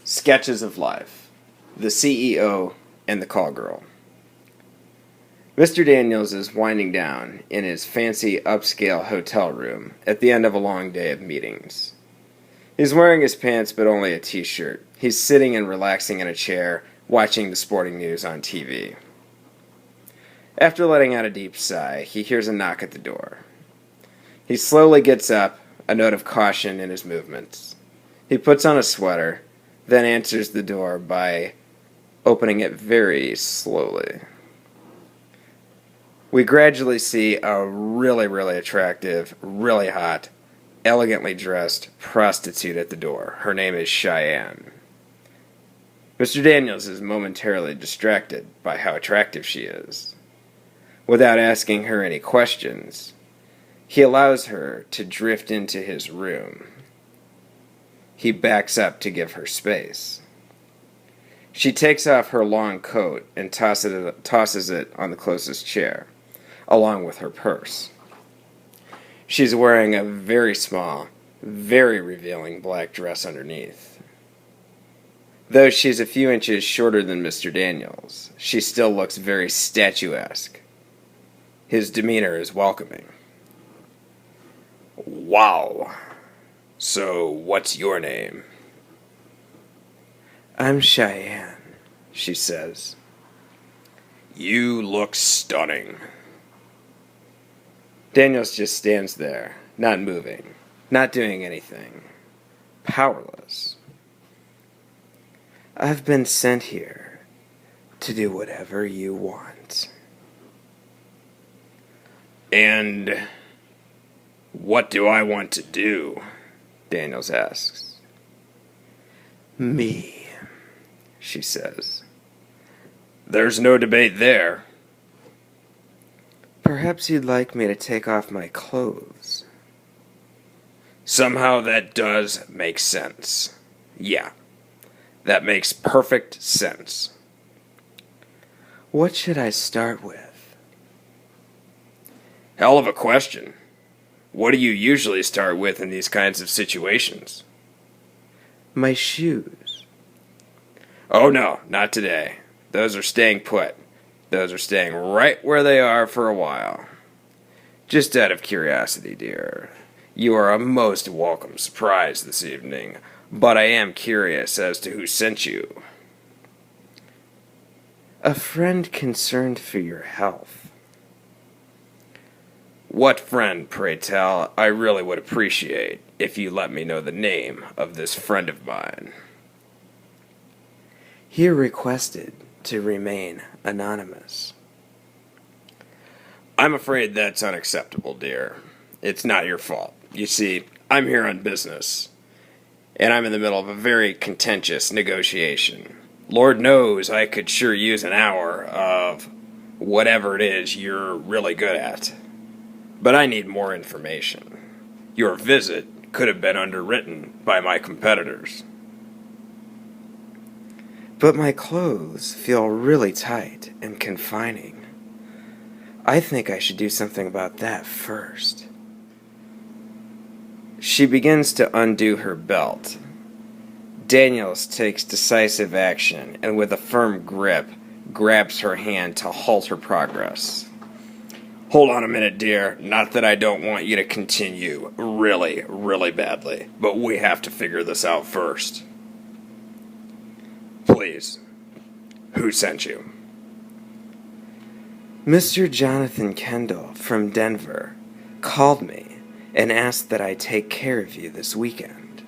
Sketches of Life, the CEO and the Call Girl. Mr. Daniels is winding down in his fancy upscale hotel room at the end of a long day of meetings. He's wearing his pants but only a t-shirt. He's sitting and relaxing in a chair, watching the sporting news on TV. After letting out a deep sigh, he hears a knock at the door. He slowly gets up, a note of caution in his movements. He puts on a sweater, then answers the door by opening it very slowly. We gradually see a really attractive, really hot, elegantly dressed prostitute at the door. Her name is Cheyenne. Mr. Daniels is momentarily distracted by how attractive she is. Without asking her any questions, he allows her to drift into his room. He backs up to give her space. She takes off her long coat and tosses it on the closest chair, along with her purse. She's wearing a very small, very revealing black dress underneath. Though she's a few inches shorter than Mr. Daniels, she still looks very statuesque. His demeanor is welcoming. "Wow. So, what's your name?" "I'm Cheyenne," she says. "You look stunning." Daniels just stands there, not moving, not doing anything, powerless. "I've been sent here to do whatever you want." "And what do I want to do?" Daniels asks. "Me," she says. "There's no debate there." "Perhaps you'd like me to take off my clothes." Somehow that does make sense. Yeah, that makes perfect sense. "What should I start with?" Hell of a question. What do you usually start with in these kinds of situations? "My shoes." "Oh no, not today. Those are staying put. Those are staying right where they are for a while. Just out of curiosity, dear, you are a most welcome surprise this evening, but I am curious as to who sent you." "A friend concerned for your health." "What friend, pray tell? I really would appreciate if you let me know the name of this friend of mine." "He requested to remain anonymous." "I'm afraid that's unacceptable, dear. It's not your fault. You see, I'm here on business, and I'm in the middle of a very contentious negotiation. Lord knows I could sure use an hour of whatever it is you're really good at. But I need more information. Your visit could have been underwritten by my competitors." "But my clothes feel really tight and confining. I think I should do something about that first." She begins to undo her belt. Daniels takes decisive action and with a firm grip grabs her hand to halt her progress. "Hold on a minute, dear. Not that I don't want you to continue really badly, but we have to figure this out first. Please, who sent you?" "Mr. Jonathan Kendall from Denver called me and asked that I take care of you this weekend."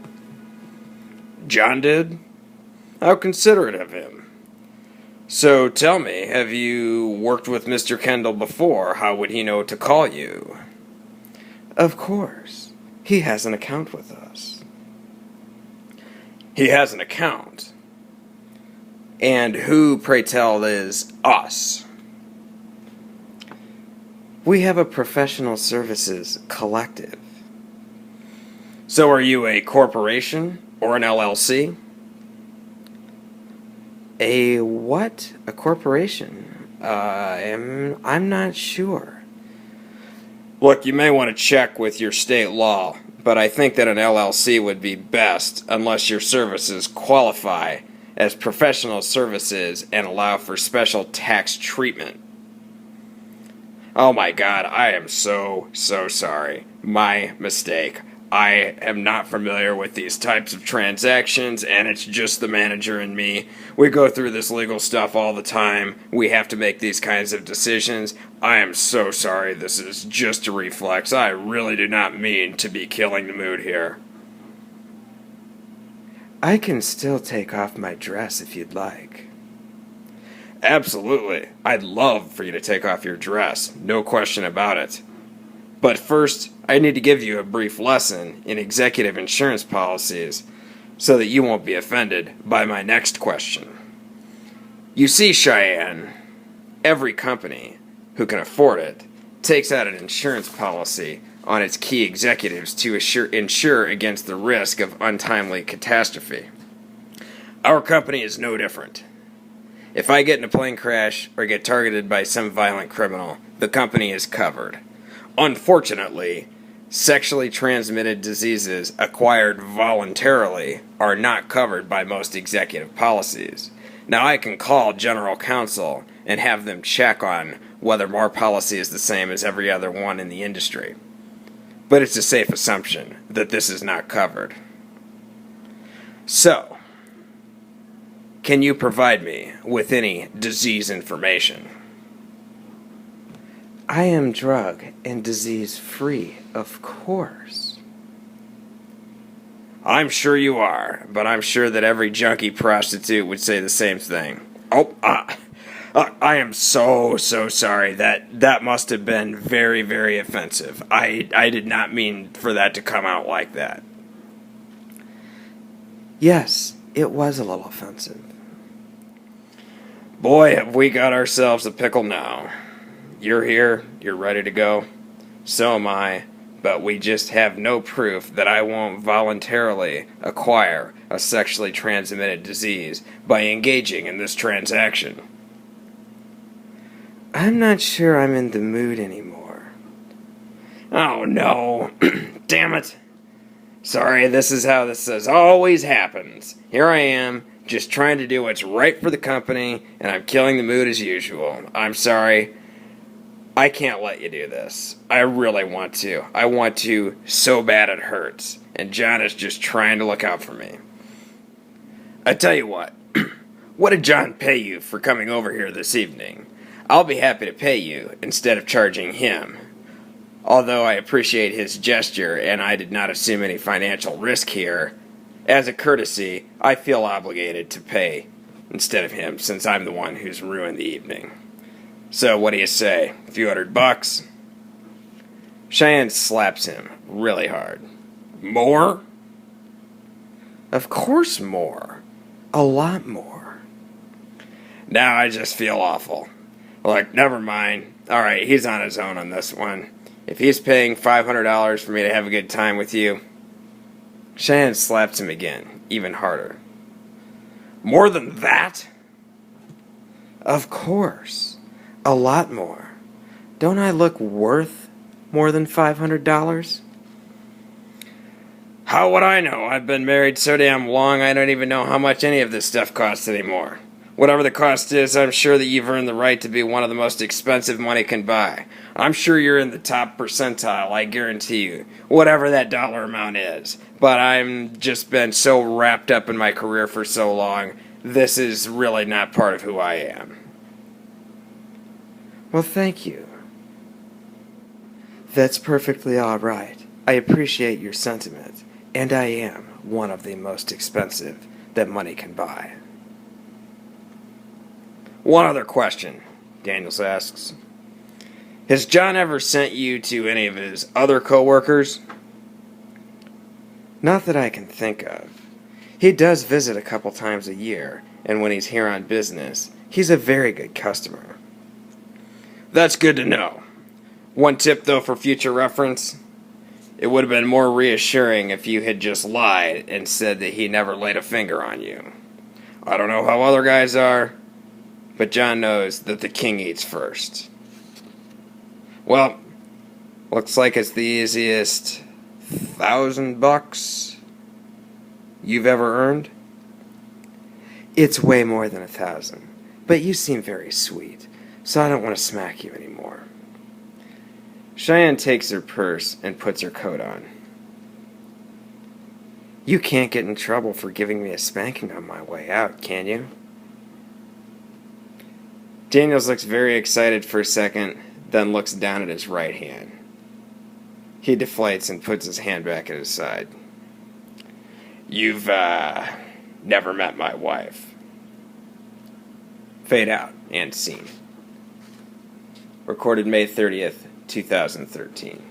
"John did? How considerate of him. So tell me, have you worked with Mr. Kendall before? How would he know to call you?" "Of course. He has an account with us." "He has an account? And who, pray tell, is us?" "We have a professional services collective." "So are you a corporation or an LLC?" "A what? A corporation? I'm not sure." "Look, you may want to check with your state law, but I think that an LLC would be best unless your services qualify as professional services and allow for special tax treatment. Oh my God, I am so sorry. My mistake. I am not familiar with these types of transactions, and it's just the manager and me. We go through this legal stuff all the time. We have to make these kinds of decisions. I am so sorry. This is just a reflex. I really do not mean to be killing the mood here. I can still take off my dress if you'd like. Absolutely. I'd love for you to take off your dress. No question about it. But first, I need to give you a brief lesson in executive insurance policies so that you won't be offended by my next question. You see, Cheyenne, every company who can afford it takes out an insurance policy on its key executives to insure against the risk of untimely catastrophe. Our company is no different. If I get in a plane crash or get targeted by some violent criminal, the company is covered. Unfortunately, sexually transmitted diseases acquired voluntarily are not covered by most executive policies. Now, I can call General Counsel and have them check on whether our policy is the same as every other one in the industry. But it's a safe assumption that this is not covered. So, can you provide me with any disease information? I am drug and disease free, of course. I'm sure you are, but I'm sure that every junkie prostitute would say the same thing. I am so sorry. That must have been very offensive. I did not mean for that to come out like that. Yes, it was a little offensive. Boy, have we got ourselves a pickle now. You're here, you're ready to go. So am I, but we just have no proof that I won't voluntarily acquire a sexually transmitted disease by engaging in this transaction. I'm not sure I'm in the mood anymore. Oh no, damn it. Sorry, this is how this always happens. Here I am, just trying to do what's right for the company, and I'm killing the mood as usual. I'm sorry. I can't let you do this. I really want to. I want to so bad it hurts. And John is just trying to look out for me. I tell you what. What did John pay you for coming over here this evening? I'll be happy to pay you instead of charging him. Although I appreciate his gesture and I did not assume any financial risk here, as a courtesy, I feel obligated to pay instead of him since I'm the one who's ruined the evening. So what do you say? A few $100? Cheyenne slaps him really hard. More? Of course more. A lot more. Now I just feel awful. Look, never mind. Alright, he's on his own on this one. If he's paying $500 for me to have a good time with you... Cheyenne slaps him again, even harder. More than that? Of course. A lot more. Don't I look worth more than $500? How would I know? I've been married so damn long I don't even know how much any of this stuff costs anymore. Whatever the cost is, I'm sure that you've earned the right to be one of the most expensive money can buy. I'm sure you're in the top percentile, I guarantee you. Whatever that dollar amount is. But I'm just been so wrapped up in my career for so long, this is really not part of who I am. Well, thank you. That's perfectly all right. I appreciate your sentiment, and I am one of the most expensive that money can buy. One other question, Daniels asks. Has John ever sent you to any of his other coworkers? Not that I can think of. He does visit a couple times a year, and when he's here on business, he's a very good customer. That's good to know. One tip, though, for future reference. It would have been more reassuring if you had just lied and said that he never laid a finger on you. I don't know how other guys are, but John knows that the king eats first. Well, looks like it's the easiest $1,000 you've ever earned? It's way more than 1,000, but you seem very sweet, so I don't want to smack you anymore. Cheyenne takes her purse and puts her coat on. You can't get in trouble for giving me a spanking on my way out, can you? Daniels looks very excited for a second, then looks down at his right hand. He deflates and puts his hand back at his side. You've, never met my wife. Fade out and scene. Recorded May 30th, 2013.